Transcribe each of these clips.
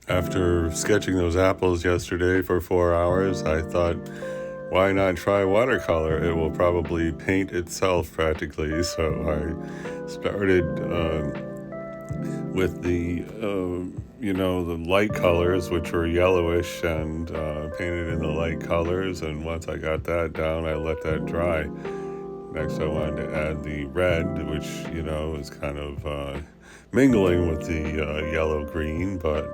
After sketching those apples yesterday for 4 hours, I thought, why not try watercolor? It will probably paint itself practically. So I started with the light colors, which were yellowish, and painted in the light colors. And once I got that down, I let that dry. Next, I wanted to add the red, which, is kind of mingling with the yellow-green, but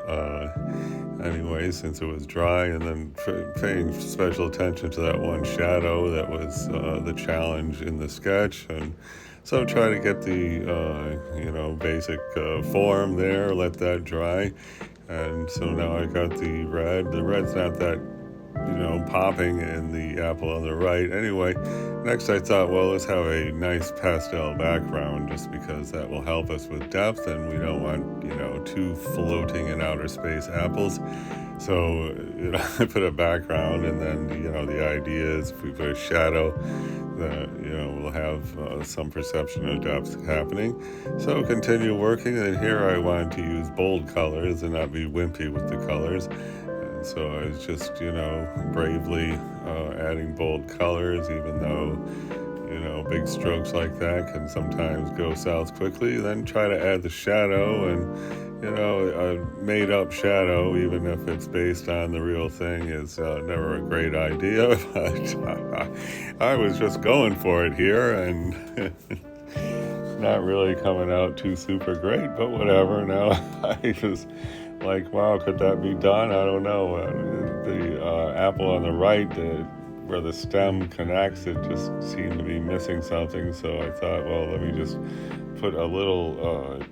anyway, since it was dry, and then paying special attention to that one shadow that was the challenge in the sketch, and so try to get the, basic form there, let that dry, and so now I got the red. The red's not that popping in the apple on the right. Anyway, next I thought, well, let's have a nice pastel background just because that will help us with depth, and we don't want, two floating in outer space apples. So, I put a background, and then, the idea is if we put a shadow, that, we'll have some perception of depth happening. So continue working, and here I wanted to use bold colors and not be wimpy with the colors. So I was just, bravely adding bold colors, even though, big strokes like that can sometimes go south quickly. Then try to add the shadow, and, a made-up shadow, even if it's based on the real thing, is never a great idea. But I was just going for it here, and not really coming out too super great, but whatever. Now I just like, wow, could that be done? I don't know. The apple on the right, where the stem connects, it just seemed to be missing something. So I thought, well, let me just put a little,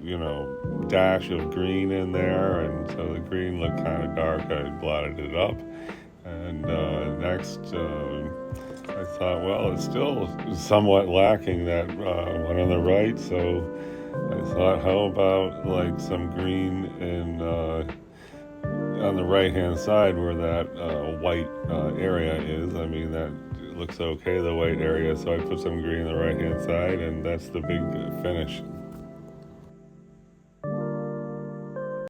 dash of green in there. And so the green looked kind of dark. I blotted it up. And next, I thought, well, it's still somewhat lacking, that one on the right. So I thought, how about like some green on the right-hand side where that white area is. I mean, that looks okay, the white area. So I put some green on the right-hand side, and that's the big finish.